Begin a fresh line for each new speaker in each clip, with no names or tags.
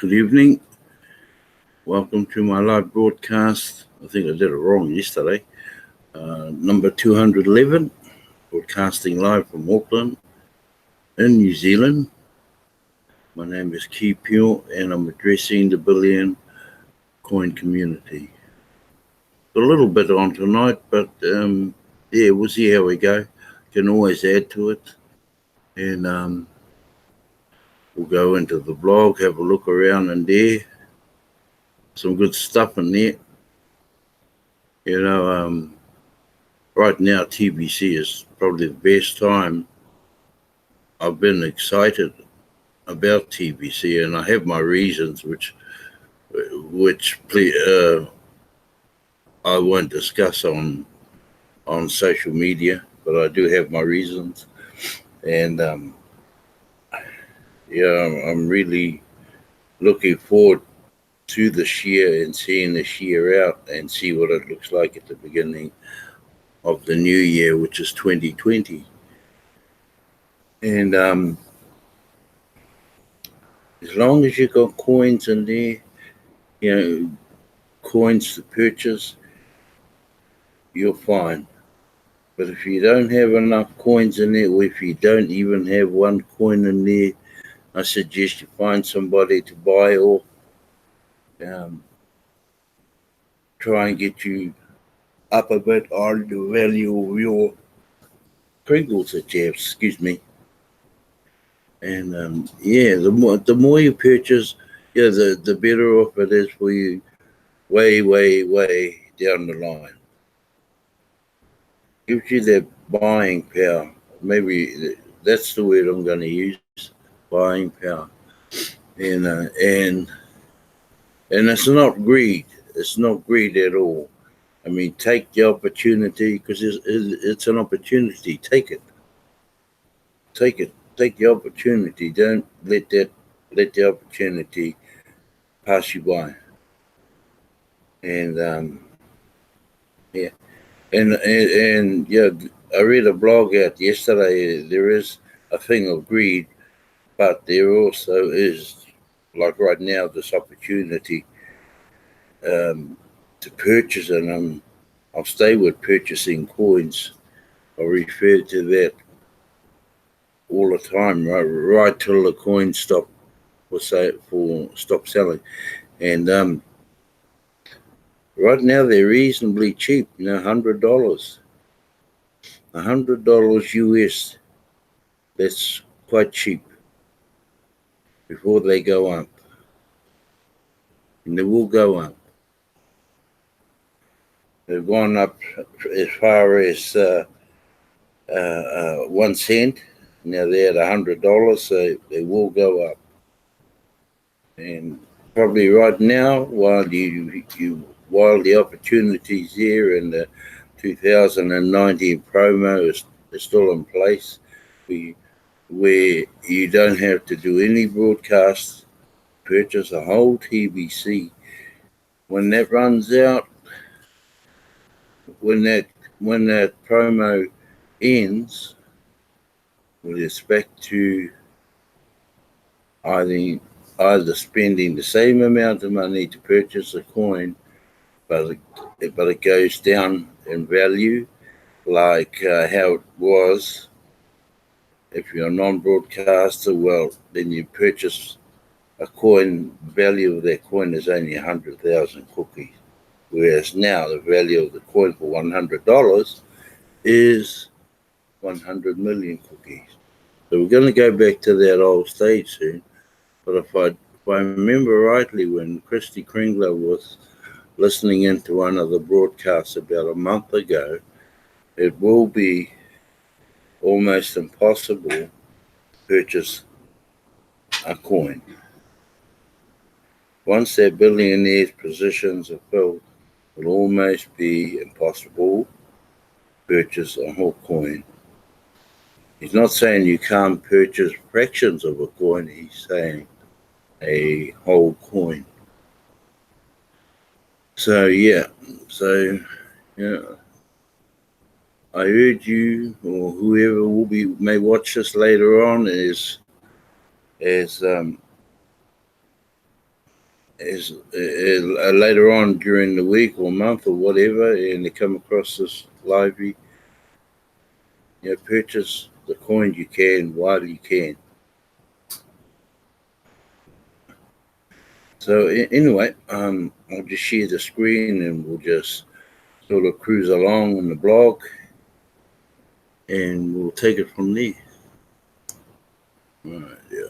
Good evening. Welcome to my live broadcast. I think I did it wrong yesterday. Number 211, broadcasting live from Auckland in New Zealand. My name is Ki Pio and I'm addressing the Billion Coin community. A little bit on tonight, but we'll see how we go. Can always add to it. And we'll go into the blog, have a look around in there. Some good stuff in there. Right now TBC is probably the best time. I've been excited about TBC, and I have my reasons, which I won't discuss on social media, but I do have my reasons, and I'm really looking forward to this year and seeing this year out and see what it looks like at the beginning of the new year, which is 2020. And as long as you got coins in there, coins to purchase, you're fine. But if you don't have enough coins in there, or if you don't even have one coin in there, I suggest you find somebody to buy or try and get you up a bit on the value of your Pringles that you have, excuse me. And the more you purchase, the better off it is for you way, way, way down the line. Gives you that buying power. Maybe that's the word I'm going to use, buying power. And it's not greed. It's not greed at all. I mean, take the opportunity, because it's an opportunity. Take it. Take it. Take the opportunity. Don't let the opportunity pass you by. And I read a blog out yesterday. There is a thing of greed, but there also is, like right now, this opportunity to purchase, and I'll stay with purchasing coins. I refer to that all the time, right till the coins stop selling. And right now they're reasonably cheap. $100 US. That's quite cheap before they go up, and they will go up. They've gone up as far as 1 cent. Now they're at $100, so they will go up. And probably right now, while the opportunity's there and the 2019 promo is still in place, where you don't have to do any broadcasts, purchase a whole TBC. When that runs out, when that promo ends, with respect to either spending the same amount of money to purchase a coin, but it goes down in value, like how it was. If you're a non-broadcaster, well, then you purchase a coin. Value of that coin is only 100,000 cookies, whereas now the value of the coin for $100 is 100 million cookies. So we're going to go back to that old stage soon. But if I remember rightly, when Christy Kringler was listening into one of the broadcasts about a month ago, it will be almost impossible to purchase a coin. Once that billionaire's positions are filled, it will almost be impossible to purchase a whole coin. He's not saying you can't purchase fractions of a coin. He's saying a whole coin. So I urge you, or whoever may watch this later on, is is later on during the week or month or whatever, and they come across this library, purchase the coins you can while you can. So anyway, I'll just share the screen and we'll just sort of cruise along on the blog, and we'll take it from there. Right, yeah.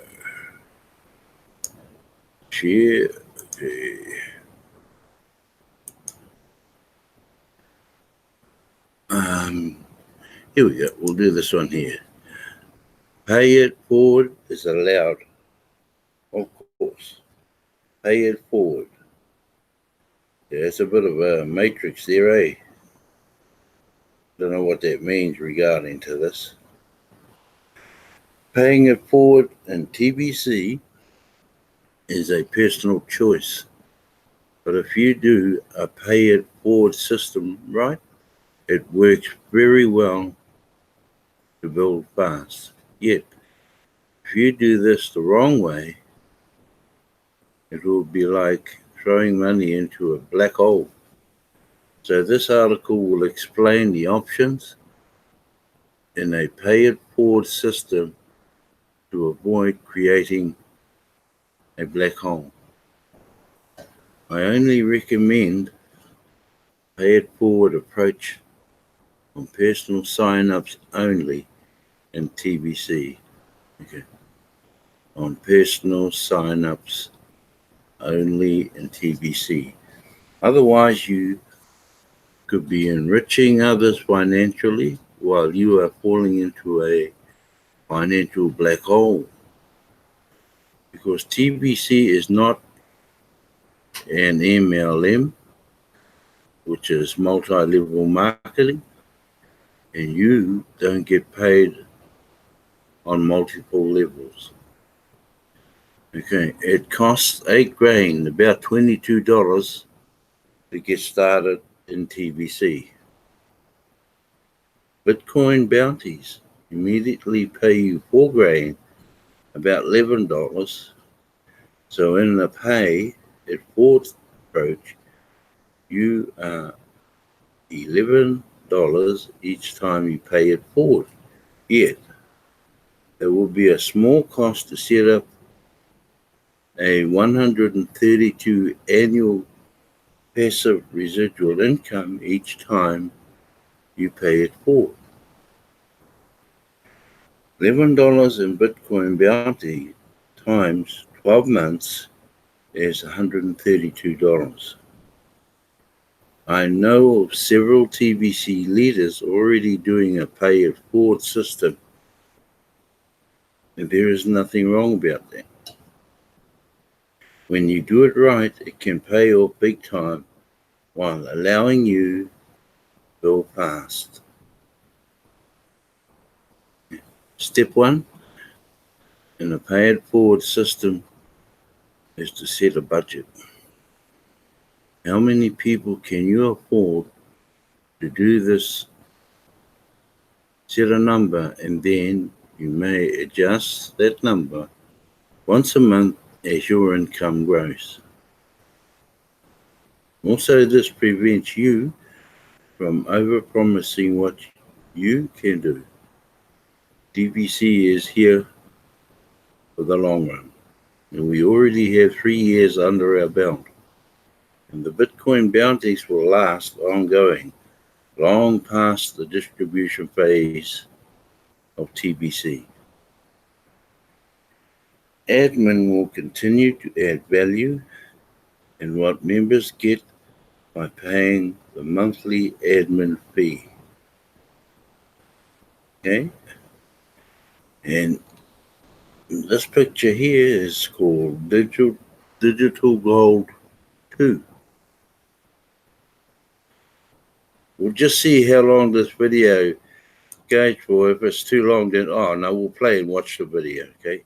Share. Okay. Here we go. We'll do this one here. Pay it forward is allowed, of course. Pay it forward. Yeah, it's a bit of a matrix there, eh? Don't know what that means regarding to this. Paying it forward in TBC is a personal choice. But if you do a pay it forward system right, it works very well to build fast. Yet, if you do this the wrong way, it will be like throwing money into a black hole. So this article will explain the options in a pay it forward system to avoid creating a black hole. I only recommend pay it forward approach on personal sign-ups only in TBC. Okay. On personal sign-ups only in TBC. Otherwise, you could be enriching others financially while you are falling into a financial black hole. Because TBC is not an MLM, which is multi-level marketing, and you don't get paid on multiple levels. Okay, it costs $8,000, about $22 to get started in TBC. Bitcoin bounties immediately pay you $4,000, about $11. So in the pay it forward approach, you are $11 each time you pay it forward. Yet there will be a small cost to set up a 132 annual passive residual income each time you pay it forward. $11 in Bitcoin bounty times 12 months is $132. I know of several TBC leaders already doing a pay it forward system, and there is nothing wrong about that. When you do it right, it can pay off big time while allowing you to build fast. Step 1 in a pay it forward system is to set a budget. How many people can you afford to do this? Set a number, and then you may adjust that number once a month as your income grows. Also, this prevents you from overpromising what you can do. TBC is here for the long run, and we already have 3 years under our belt. And the Bitcoin bounties will last ongoing, long past the distribution phase of TBC. Admin will continue to add value in what members get by paying the monthly admin fee. Okay? And this picture here is called Digital Gold 2. We'll just see how long this video goes for. If it's too long, then no, we'll play and watch the video, okay?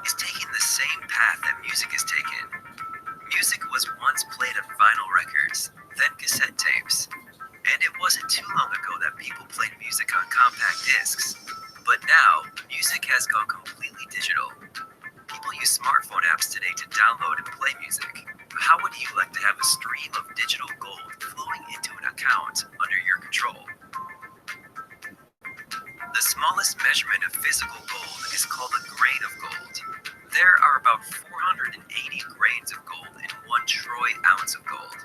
Is taking the same path that music is taken. Music was once played on vinyl records, then cassette tapes. And it wasn't too long ago that people played music on compact discs. But now, music has gone completely digital. People use smartphone apps today to download and play music. How would you like to have a stream of digital gold flowing into an account under your control? The smallest measurement of physical gold is called a grain of gold. There are about 480 grains of gold in 1 troy ounce of gold.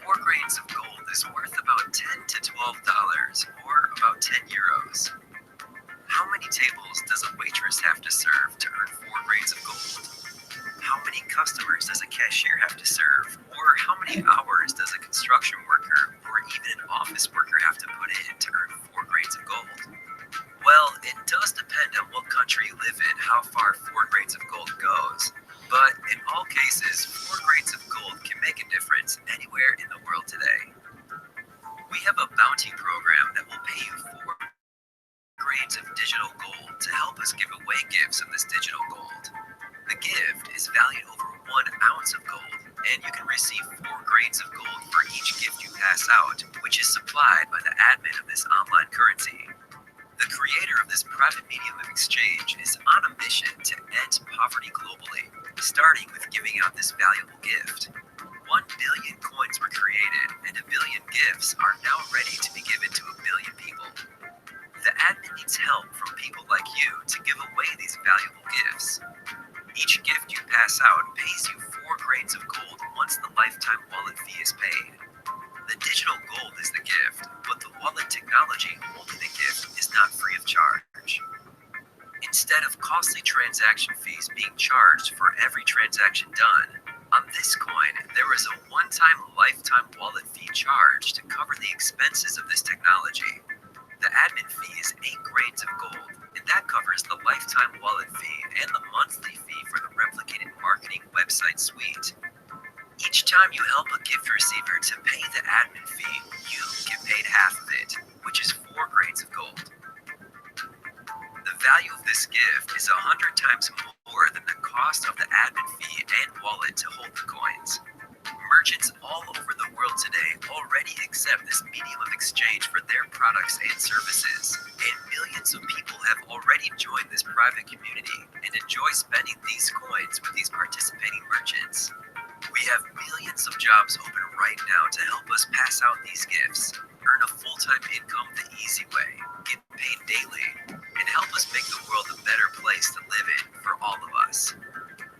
4 grains of gold is worth about $10 to $12, or about 10 euros. How many tables does a waitress have to serve to earn 4 grains of gold? How many customers does a cashier have to serve? Or how many hours does a construction worker or even an office worker have to put in to earn 4 grains of gold? Well, it does depend on what country you live in how far 4 grains of gold goes. But in all cases, 4 grains of gold can make a difference anywhere in the world today. We have a bounty program that will pay you 4 grains of digital gold to help us give away gifts of this digital gold. The gift is valued over 1 ounce of gold, and you can receive 4 grains of gold for each gift you pass out, which is supplied by the admin of this online currency. The creator of this private medium of exchange is on a mission to end poverty globally, starting with giving out this valuable gift. 1 billion coins were created, and 1 billion gifts are now ready to be given to 1 billion people. The admin needs help from people like you to give away these valuable gifts. Each gift you pass out pays you 4 grains of gold once the lifetime wallet fee is paid. The digital gold is the gift, but the wallet technology holding the gift is not free of charge. Instead of costly transaction fees being charged for every transaction done, on this coin there is a one-time lifetime wallet fee charged to cover the expenses of this technology. The admin fee is 8 grains of gold, and that covers the lifetime wallet fee and the monthly fee for the replicated marketing website suite. Each time you help a gift receiver to pay the admin fee, you get paid half of it, which is 4 grains of gold. The value of this gift is 100 times more than the cost of the admin fee and wallet to hold the coins. Merchants all over the world today already accept this medium of exchange for their products and services, and millions of people have already joined this private community and enjoy spending these coins with these participating merchants. We have millions of jobs open right now to help us pass out these gifts, earn a full-time income the easy way, get paid daily, and help us make the world a better place to live in for all of us.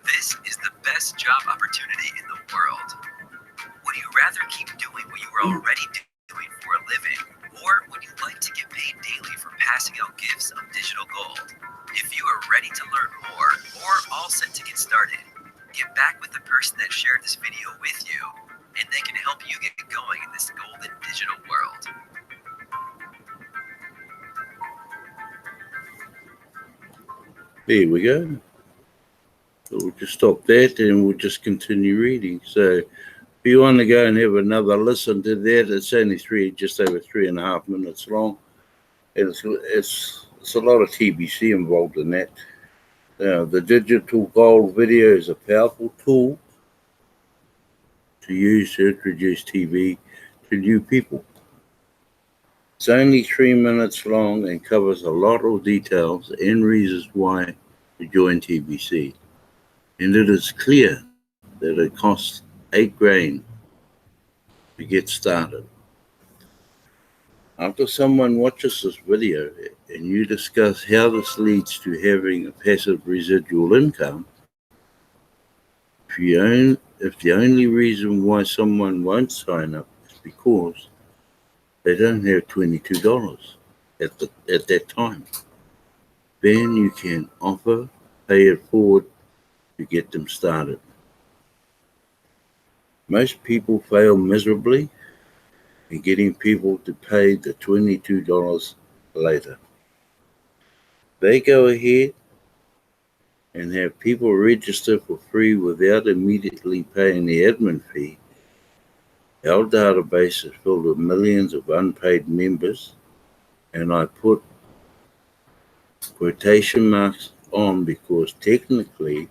This is the best job opportunity in the world. Would you rather keep doing what you were already doing for a living, or would you like to get paid daily for passing out gifts of digital gold? If you are ready to learn more, or all set to get started, get back with the person that shared this video with you, and they can help you get going in this golden digital world.
There we go. So we'll just stop that and we'll just continue reading. So if you want to go and have another listen to that, it's only just over 3.5 minutes long. It's a lot of TBC involved in that. The digital gold video is a powerful tool to use to introduce TV to new people. It's only 3 minutes long and covers a lot of details and reasons why to join TBC. And it is clear that it costs 8 grain to get started. After someone watches this video and you discuss how this leads to having a passive residual income, if the only reason why someone won't sign up is because they don't have $22 at that time, then you can pay it forward to get them started. Most people fail miserably in getting people to pay the $22 later. They go ahead and have people register for free without immediately paying the admin fee. Our database is filled with millions of unpaid members, and I put quotation marks on because technically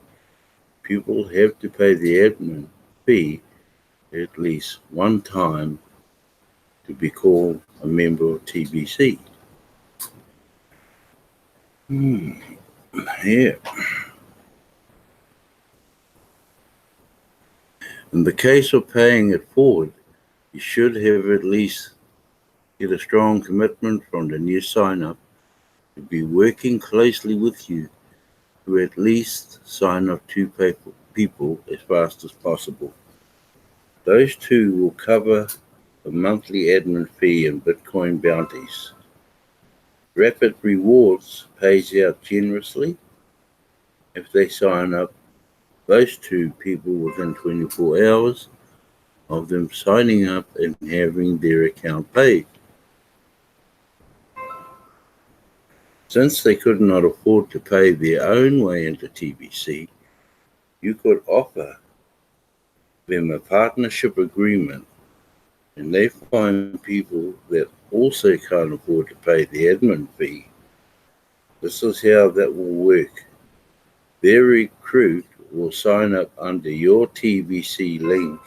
people have to pay the admin fee at least one time to be called a member of TBC. Yeah. In the case of paying it forward, you should have at least get a strong commitment from the new sign-up to be working closely with you to at least sign up two people as fast as possible. Those two will cover the monthly admin fee and Bitcoin bounties. Rapid Rewards pays out generously if they sign up those two people within 24 hours of them signing up and having their account paid. Since they could not afford to pay their own way into TBC, you could offer them a partnership agreement and they find people that also can't afford to pay the admin fee. This is how that will work. Their recruit will sign up under your TBC link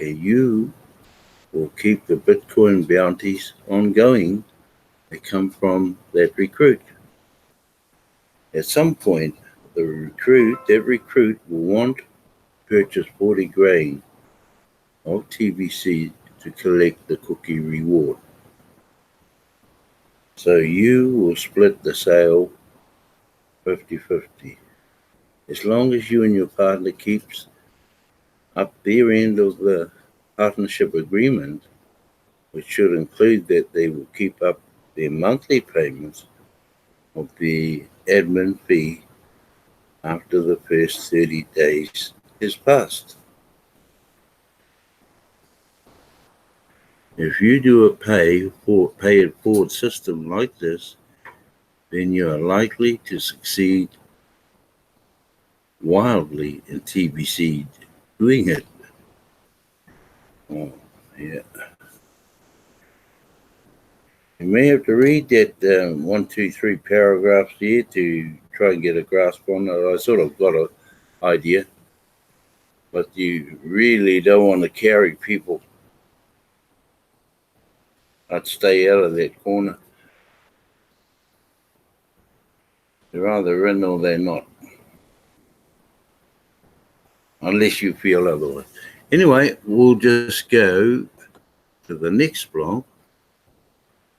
and you will keep the Bitcoin bounties ongoing that come from that recruit. At some point, that recruit will want to purchase 40 grain of TBC to collect the cookie reward. So you will split the sale 50-50. As long as you and your partner keeps up their end of the partnership agreement, which should include that they will keep up their monthly payments of the admin fee after the first 30 days is passed. If you do a pay it forward system like this, then you are likely to succeed wildly in TBC doing it. Oh, yeah. You may have to read that 1, 2, 3 paragraphs here to try and get a grasp on it. I sort of got an idea, but you really don't want to carry people. I'd stay out of that corner. They're either in or they're not. Unless you feel otherwise. Anyway, we'll just go to the next blog.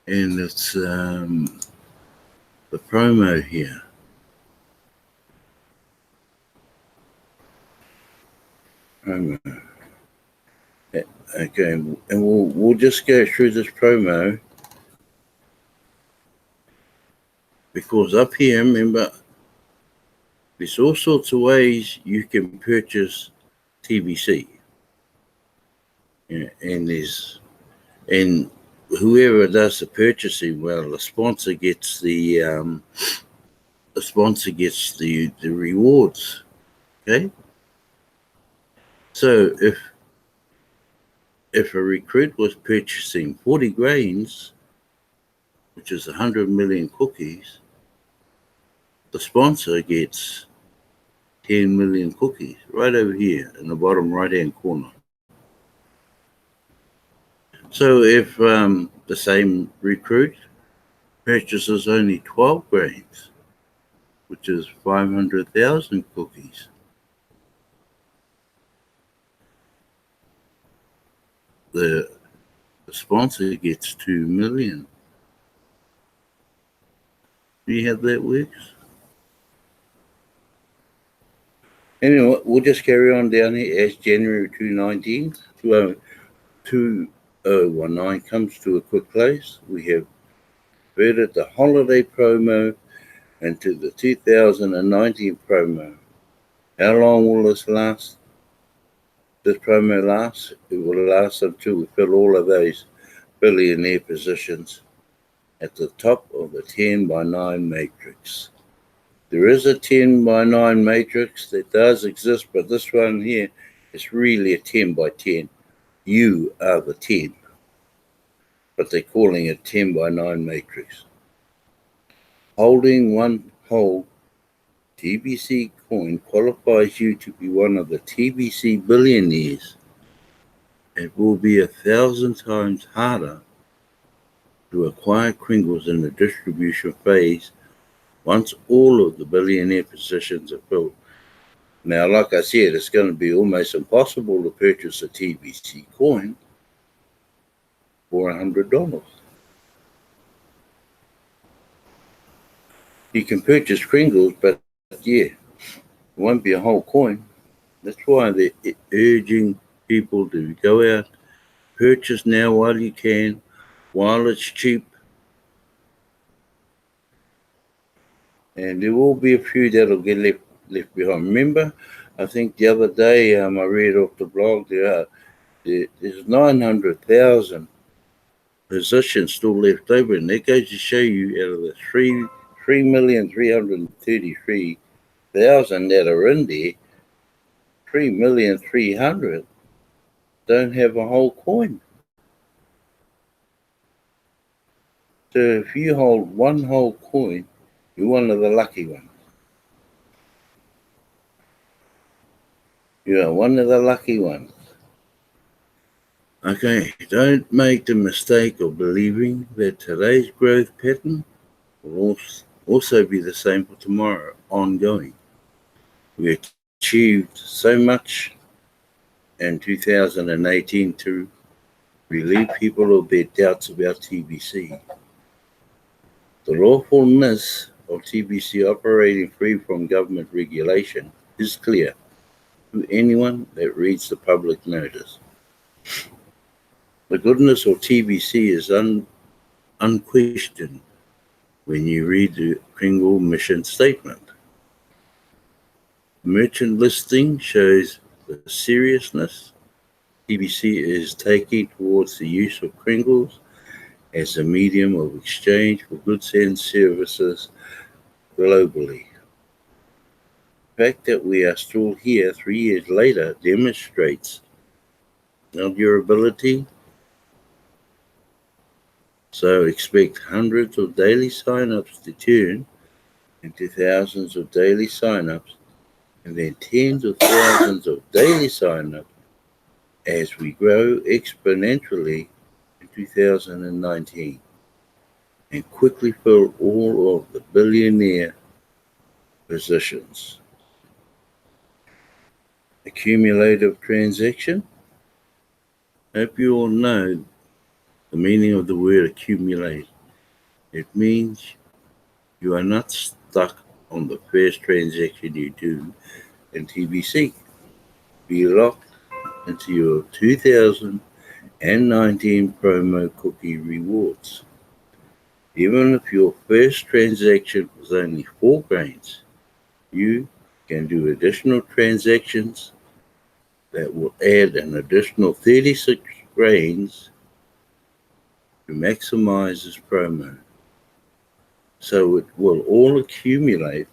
And it's the promo here. Promo. Okay, and we'll just go through this promo because up here, remember, there's all sorts of ways you can purchase TBC. And whoever does the purchasing, well, the sponsor gets the rewards. Okay. So if a recruit was purchasing 40 grains, which is 100 million cookies, the sponsor gets 10 million cookies right over here in the bottom right-hand corner. So if the same recruit purchases only 12 grains, which is 500,000 cookies, the sponsor gets 2 million. See how that works? Anyway, we'll just carry on down here as January 2019 comes to a quick close. We have converted the holiday promo into the 2019 promo. How long will this last? This promo lasts? It will last until we fill all of those billionaire positions at the top of the 10 by 9 matrix. There is a 10 by 9 matrix that does exist, but this one here is really a 10 by 10. You are the 10, but they're calling it 10 by 9 matrix. Holding one whole TBC coin qualifies you to be one of the TBC billionaires. It will be 1,000 times harder to acquire Kringles in the distribution phase once all of the billionaire positions are filled. Now, like I said, it's going to be almost impossible to purchase a TBC coin for $100. You can purchase Kringles, but yeah, it won't be a whole coin. That's why they're urging people to go out, purchase now while you can, while it's cheap. And there will be a few that'll get left behind. Remember, I think the other day I read off the blog there's 900,000 positions still left over, and that goes to show you out of the 3,333,000 that are in there, 3,300,000 don't have a whole coin. So if you hold one whole coin, you're one of the lucky ones. You are one of the lucky ones. Okay, don't make the mistake of believing that today's growth pattern will also be the same for tomorrow, ongoing. We achieved so much in 2018 to relieve people of their doubts about TBC. The lawfulness of TBC operating free from government regulation is clear to anyone that reads the public notice. The goodness of TBC is unquestioned when you read the Kringle mission statement. The merchant listing shows the seriousness TBC is taking towards the use of Kringles as a medium of exchange for goods and services globally. The fact that we are still here 3 years later demonstrates our durability. So expect hundreds of daily sign-ups to turn into thousands of daily sign-ups, and then tens of thousands of daily sign-ups as we grow exponentially in 2019 and quickly fill all of the billionaire positions. Accumulative transaction. Hope you all know the meaning of the word accumulate. It means you are not stuck on the first transaction you do in TBC. Be locked into your 2019 promo cookie rewards. Even if your first transaction was only 4 grains, you can do additional transactions that will add an additional 36 grains to maximize this promo. So it will all accumulate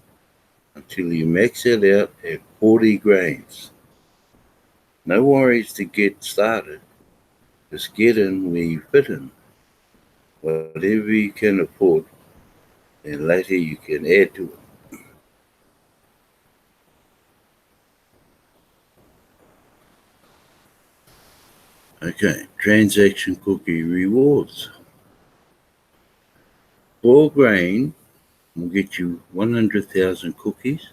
until you max it out at 40 grains. No worries to get started. Just get in where you fit in. Whatever you can afford, and later you can add to it. Okay, transaction cookie rewards. 4 grain will get you 100,000 cookies,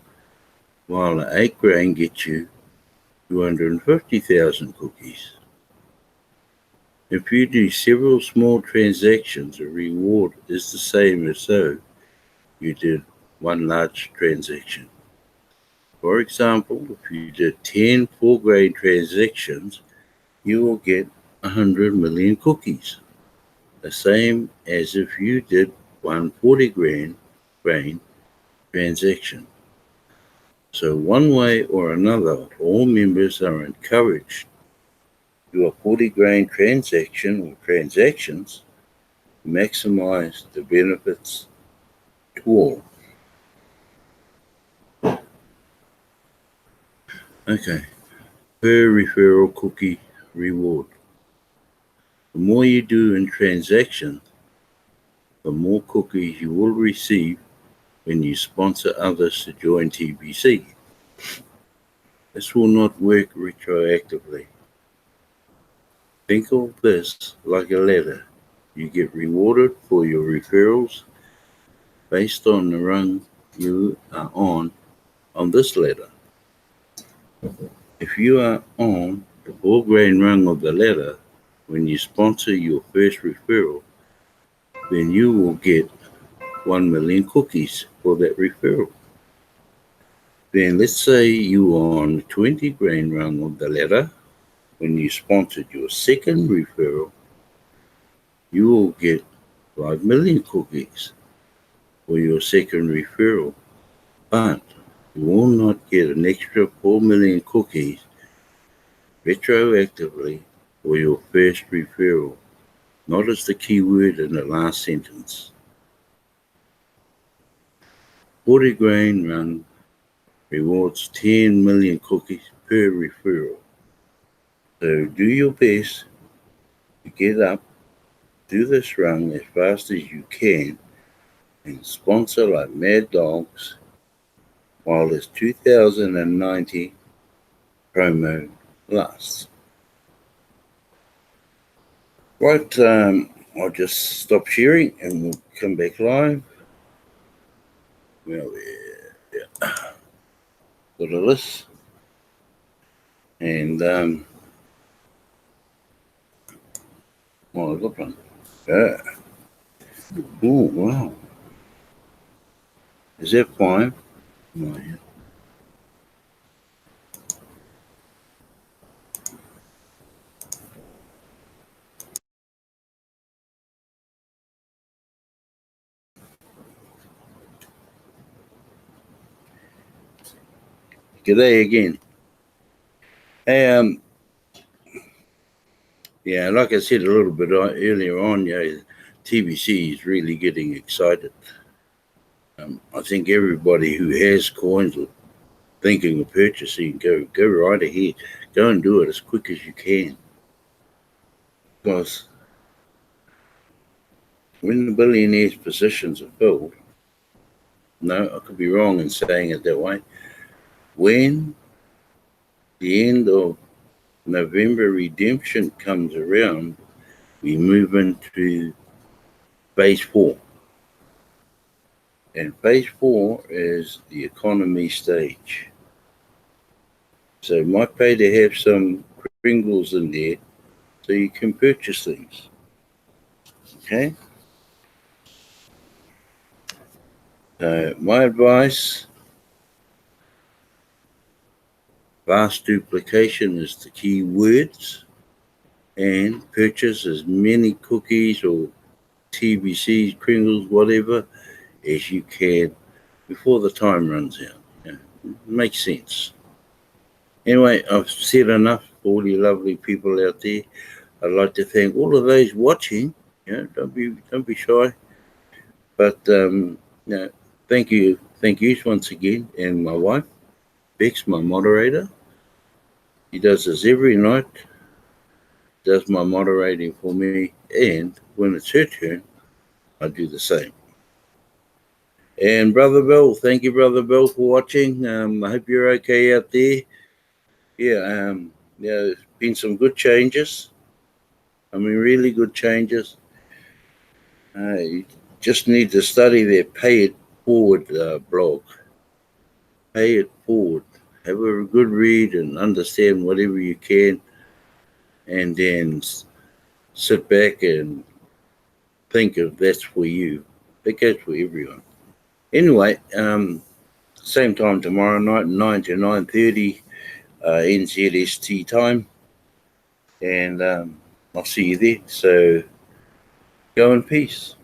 while an 8 grain gets you 250,000 cookies. If you do several small transactions, the reward is the same as though you did one large transaction. For example, if you did 10 4-grain transactions, you will get 100 million cookies, the same as if you did one 40-grain transaction. So one way or another, all members are encouraged to do a 40-grain transaction or transactions to maximize the benefits to all. Okay, per referral cookie reward. The more you do in transactions, the more cookies you will receive when you sponsor others to join TBC. This will not work retroactively. Think of this like a ladder. You get rewarded for your referrals based on the run you are on this ladder. If you are on the 4 grain rung of the ladder when you sponsor your first referral, then you will get 1 million cookies for that referral. Then let's say you are on the 20 grain rung of the ladder when you sponsored your second referral, you will get 5 million cookies for your second referral. But you will not get an extra 4 million cookies retroactively for your first referral, not as the key word in the last sentence. 40 grain run rewards 10 million cookies per referral. So do your best to get up, do this run as fast as you can, and sponsor like mad dogs while this 2090 promo lasts. Right, I'll just stop sharing and we'll come back live. Well, yeah. Got a list. And, well, I got one. Yeah. Oh, wow. Is that 5? No, yeah. G'day again. Hey, yeah, like I said a little bit earlier on, TBC is really getting excited. I think everybody who has coins or thinking of purchasing, go right ahead. Go and do it as quick as you can. Because when the billionaires' positions are filled, no, I could be wrong in saying it that way, when the end of November redemption comes around, we move into phase 4. And phase 4 is the economy stage. So it might pay to have some Pringles in there so you can purchase things. Okay? My advice, vast duplication is the key words, and purchase as many cookies or TBCs, Pringles, whatever, as you can before the time runs out. Yeah, makes sense. Anyway, I've said enough for all you lovely people out there. I'd like to thank all of those watching. Don't be shy. But thank you once again, and my wife, Bex, my moderator. He does this every night. Does my moderating for me, and when it's her turn, I do the same. And Brother Bill, thank you, Brother Bill, for watching. I hope you're okay out there. Yeah, there's been some good changes. I mean, really good changes. You just need to study their Pay It Forward blog. Pay it forward. Have a good read and understand whatever you can, and then sit back and think if that's for you. That goes for everyone. Anyway, same time tomorrow night, 9 to 9:30 NZST time, and I'll see you there. So go in peace.